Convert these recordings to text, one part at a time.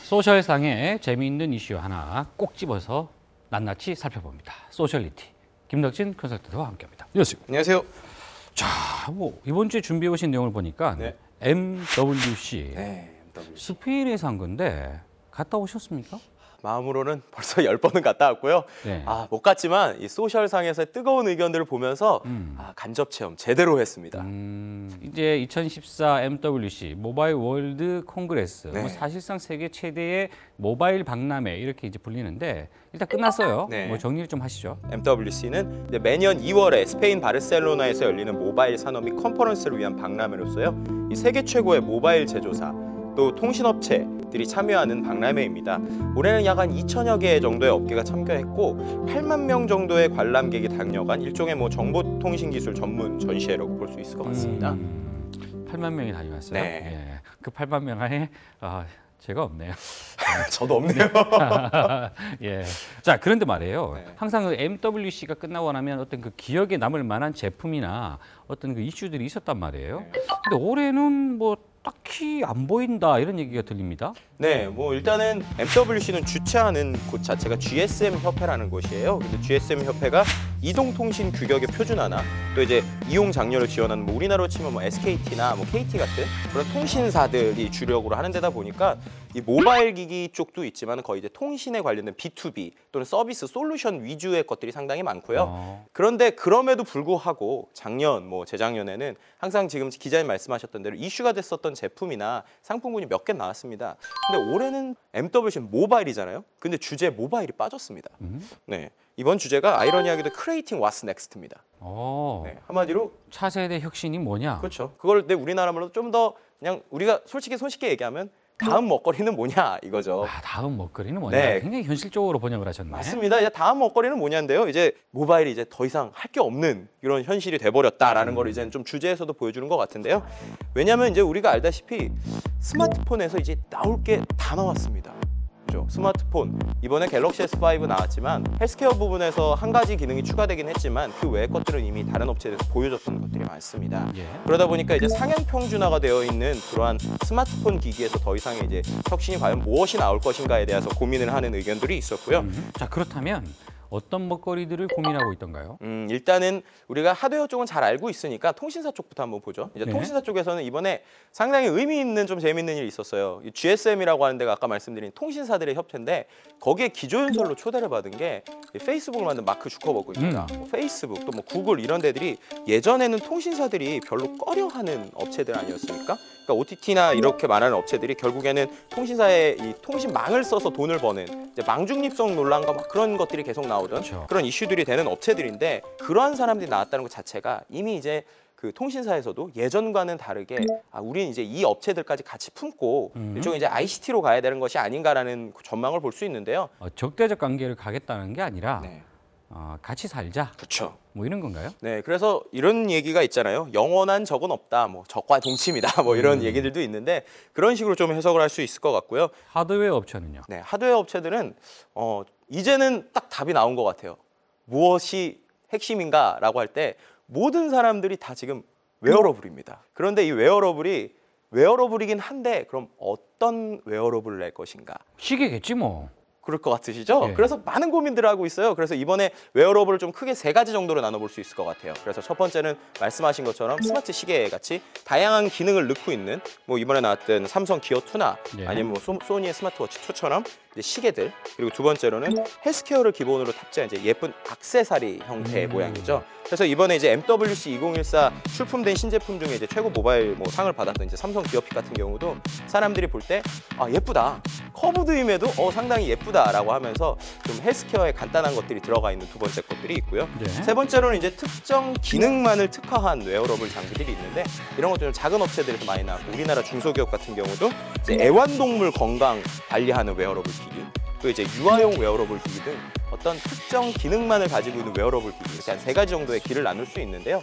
소셜상의 재미있는 이슈 하나 꼭 집어서 낱낱이 살펴봅니다. 소셜리티 김덕진 컨설턴트와 함께합니다. 안녕하세요. 안녕하세요. 자, 뭐 이번 주에 준비해 오신 내용을 보니까 네. MWC MWC. 스페인에서 한 건데 갔다 오셨습니까? 마음으로는 벌써 10번은 갔다 왔고요. 네. 못 갔지만 이 소셜상에서의 뜨거운 의견들을 보면서 간접 체험 제대로 했습니다. 이제 2014 MWC 모바일 월드 콩그레스 네. 뭐 사실상 세계 최대의 모바일 박람회 이렇게 이제 불리는데 일단 끝났어요. 네. 뭐 정리를 좀 하시죠. MWC는 이제 매년 2월에 스페인 바르셀로나에서 열리는 모바일 산업 및 컨퍼런스를 위한 박람회로서요. 이 세계 최고의 모바일 제조사 또 통신업체들이 참여하는 박람회입니다. 올해는 약 한 2천여 개 정도의 업계가 참가했고 8만 명 정도의 관람객이 당려간 일종의 뭐 정보통신기술 전문 전시회라고 볼 수 있을 것 같습니다. 8만 명이 다녀왔어요. 네. 예. 그 8만 명 안에 제가 없네요. 저도 없네요. 예. 자, 그런데 말이에요. 네. 항상 그 MWC가 끝나고 나면 어떤 그 기억에 남을 만한 제품이나 어떤 그 이슈들이 있었단 말이에요. 근데 올해는 뭐 딱히 안 보인다 이런 얘기가 들립니다. 네, 뭐 일단은 MWC는 주최하는 곳 자체가 GSM 협회라는 곳이에요. 근데 GSM 협회가 이동통신 규격의 표준화나 또 이제 이용 장려를 지원하는 뭐 우리나라로 치면 뭐 SKT나 뭐 KT 같은 그런 통신사들이 주력으로 하는 데다 보니까 이 모바일 기기 쪽도 있지만 거의 이제 통신에 관련된 B2B 또는 서비스 솔루션 위주의 것들이 상당히 많고요. 그런데 그럼에도 불구하고 작년 뭐 재작년에는 항상 지금 기자님 말씀하셨던 대로 이슈가 됐었던 제품이나 상품군이 몇 개 나왔습니다. 근데 올해는 MWC는 모바일이잖아요. 근데 주제 모바일이 빠졌습니다. 네, 이번 주제가 아이러니하게도 Creating What's Next입니다. 네, 한마디로 차세대 혁신이 뭐냐? 그렇죠. 그걸 내 우리나라 말로 좀 더 그냥 우리가 솔직히 손쉽게 얘기하면 다음 먹거리는 뭐냐 이거죠. 다음 먹거리는 뭐냐? 네. 굉장히 현실적으로 번역을 하셨네. 맞습니다. 이제 다음 먹거리는 뭐냐인데요. 이제 모바일이 이제 더 이상 할 게 없는 이런 현실이 돼버렸다라는 걸 이제 좀 주제에서도 보여주는 것 같은데요. 왜냐하면 이제 우리가 알다시피 스마트폰에서 이제 나올 게 다 나왔습니다. 그렇죠? 스마트폰 이번에 갤럭시 S5 나왔지만 헬스케어 부분에서 한 가지 기능이 추가되긴 했지만 그 외의 것들은 이미 다른 업체에서 보여줬던 것들이 많습니다. 예. 그러다 보니까 이제 상향 평준화가 되어 있는 그러한 스마트폰 기기에서 더 이상의 이제 혁신이 과연 무엇이 나올 것인가에 대해서 고민을 하는 의견들이 있었고요. 자, 그렇다면 어떤 먹거리들을 고민하고 있던가요? 일단은 우리가 하드웨어 쪽은 잘 알고 있으니까 통신사 쪽부터 한번 보죠. 이제 네. 통신사 쪽에서는 이번에 상당히 의미 있는 좀 재밌는 일이 있었어요. 이 GSM이라고 하는 데가 아까 말씀드린 통신사들의 협회인데 거기에 기조연설로 초대를 받은 게 페이스북을 만든 마크 주커버그입니다. 뭐 페이스북 또 뭐 구글 이런 데들이 예전에는 통신사들이 별로 꺼려하는 업체들 아니었습니까? 그러니까 OTT나 이렇게 말하는 업체들이 결국에는 통신사의 이 통신망을 써서 돈을 버는 이제 망중립성 논란과 막 그런 것들이 계속 나오던 그렇죠. 그런 이슈들이 되는 업체들인데 그러한 사람들이 나왔다는 것 자체가 이미 이제 그 통신사에서도 예전과는 다르게 우리는 이제 이 업체들까지 같이 품고 일종의 이제 ICT로 가야 되는 것이 아닌가라는 전망을 볼 수 있는데요. 적대적 관계를 가겠다는 게 아니라 네. 같이 살자. 그렇죠. 뭐 이런 건가요? 네, 그래서 이런 얘기가 있잖아요. 영원한 적은 없다. 뭐 적과 동침이다. 뭐 이런 얘기들도 있는데 그런 식으로 좀 해석을 할 수 있을 것 같고요. 하드웨어 업체는요? 네, 하드웨어 업체들은 이제는 딱 답이 나온 것 같아요. 무엇이 핵심인가라고 할 때 모든 사람들이 다 지금 웨어러블입니다. 그런데 이 웨어러블이 웨어러블이긴 한데 그럼 어떤 웨어러블을 낼 것인가? 시계겠지 뭐. 그럴 것 같으시죠? 예. 그래서 많은 고민들을 하고 있어요. 그래서 이번에 웨어러블을 좀 크게 3가지 정도로 나눠볼 수 있을 것 같아요. 그래서 첫 번째는 말씀하신 것처럼 스마트 시계 같이 다양한 기능을 넣고 있는 뭐 이번에 나왔던 삼성 기어 2나 예. 아니면 뭐 소니의 스마트워치 2처럼 이제 시계들 그리고 두 번째로는 헬스케어를 기본으로 탑재한 이제 예쁜 액세서리 형태의 모양이죠. 그래서 이번에 이제 MWC 2014 출품된 신제품 중에 이제 최고 모바일 뭐 상을 받았던 이제 삼성 기어핏 같은 경우도 사람들이 볼 때 예쁘다. 커브드임에도 상당히 예쁘다라고 하면서 좀 헬스케어에 간단한 것들이 들어가 있는 두 번째 것들이 있고요. 네. 세 번째로는 이제 특정 기능만을 특화한 웨어러블 장비들이 있는데 이런 것들은 작은 업체들에서 많이 나왔고 우리나라 중소기업 같은 경우도 이제 애완동물 건강 관리하는 웨어러블 기기 또 이제 유아용 웨어러블 기기 등 어떤 특정 기능만을 가지고 있는 웨어러블 기기 이렇게 한 3가지 정도의 길을 나눌 수 있는데요.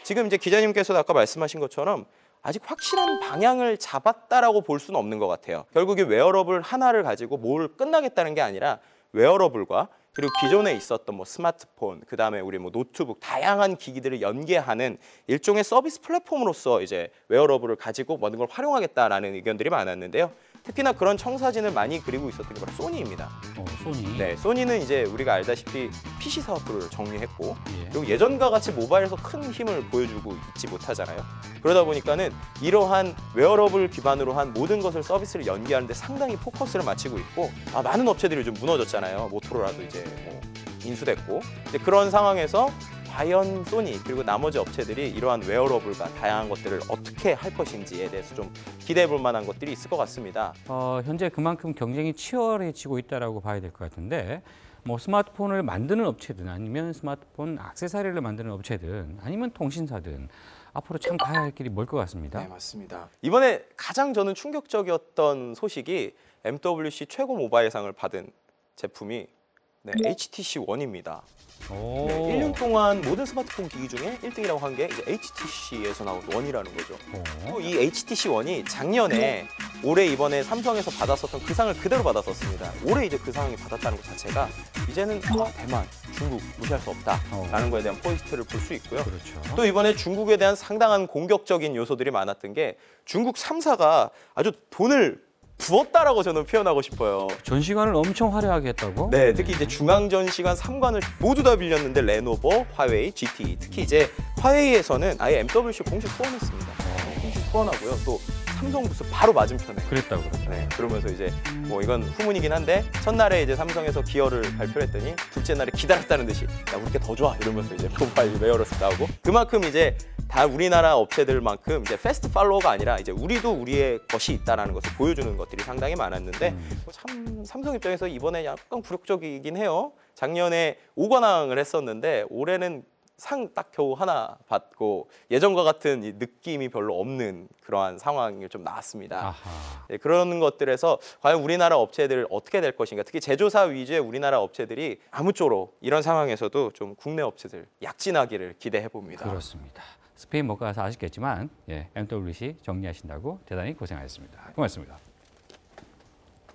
지금 이제 기자님께서도 아까 말씀하신 것처럼 아직 확실한 방향을 잡았다라고 볼 수는 없는 것 같아요. 결국에 웨어러블 하나를 가지고 뭘 끝나겠다는 게 아니라 웨어러블과 그리고 기존에 있었던 뭐 스마트폰, 그다음에 우리 뭐 노트북 다양한 기기들을 연계하는 일종의 서비스 플랫폼으로서 이제 웨어러블을 가지고 모든 걸 활용하겠다라는 의견들이 많았는데요. 특히나 그런 청사진을 많이 그리고 있었던 게 바로 소니입니다. 소니. 네, 소니는 이제 우리가 알다시피 PC 사업부를 정리했고 예. 그리고 예전과 같이 모바일에서 큰 힘을 보여주고 있지 못하잖아요. 그러다 보니까는 이러한 웨어러블 기반으로 한 모든 것을 서비스를 연계하는데 상당히 포커스를 맞추고 있고 많은 업체들이 좀 무너졌잖아요. 모토로라도 이제 뭐 인수됐고 이제 그런 상황에서 과연 소니 그리고 나머지 업체들이 이러한 웨어러블과 다양한 것들을 어떻게 할 것인지에 대해서 좀 기대해 볼 만한 것들이 있을 것 같습니다. 현재 그만큼 경쟁이 치열해지고 있다라고 봐야 될 것 같은데 뭐 스마트폰을 만드는 업체든 아니면 스마트폰 액세서리를 만드는 업체든 아니면 통신사든 앞으로 참 가야 할 길이 멀 것 같습니다. 네, 맞습니다. 이번에 가장 저는 충격적이었던 소식이 MWC 최고 모바일상을 받은 제품이 HTC One입니다. 오. 네, 1년 동안 모든 스마트폰 기기 중에 1등이라고 한 게 이제 HTC에서 나온 원이라는 거죠. 또 이 HTC 원이 작년에 올해 이번에 삼성에서 받았었던 그 상을 그대로 받았었습니다. 올해 이제 그 상을 받았다는 것 자체가 이제는 대만, 중국 무시할 수 없다라는 거에 대한 포인트를 볼 수 있고요. 그렇죠. 또 이번에 중국에 대한 상당한 공격적인 요소들이 많았던 게 중국 3사가 아주 돈을 부었다라고 저는 표현하고 싶어요. 전시관을 엄청 화려하게 했다고? 네, 특히 이제 중앙 전시관 3관을 모두 다 빌렸는데 레노버, 화웨이, GT. 특히 이제 화웨이에서는 아예 MWC 공식 후원했습니다. 공식 후원하고요. 또 삼성 부스 바로 맞은편에. 그랬다고 그러죠. 네, 그러면서 이제 뭐 이건 후문이긴 한데 첫날에 이제 삼성에서 기어를 발표를 했더니 둘째 날에 기다렸다는 듯이 야 우리 게 더 좋아 이러면서 이제 모바일 웨어러스 나오고 그만큼 이제 다 우리나라 업체들만큼 이제 패스트 팔로워가 아니라 이제 우리도 우리의 것이 있다라는 것을 보여주는 것들이 상당히 많았는데 참 삼성 입장에서 이번에 약간 굴욕적이긴 해요. 작년에 5관왕을 했었는데 올해는 상 딱 겨우 하나 받고 예전과 같은 이 느낌이 별로 없는 그러한 상황이 좀 나왔습니다. 네, 그런 것들에서 과연 우리나라 업체들 어떻게 될 것인가 특히 제조사 위주의 우리나라 업체들이 아무쪼록 이런 상황에서도 좀 국내 업체들 약진하기를 기대해 봅니다. 그렇습니다. 스페인 못 가서 아쉽겠지만 MWC 정리하신다고 대단히 고생하셨습니다. 고맙습니다.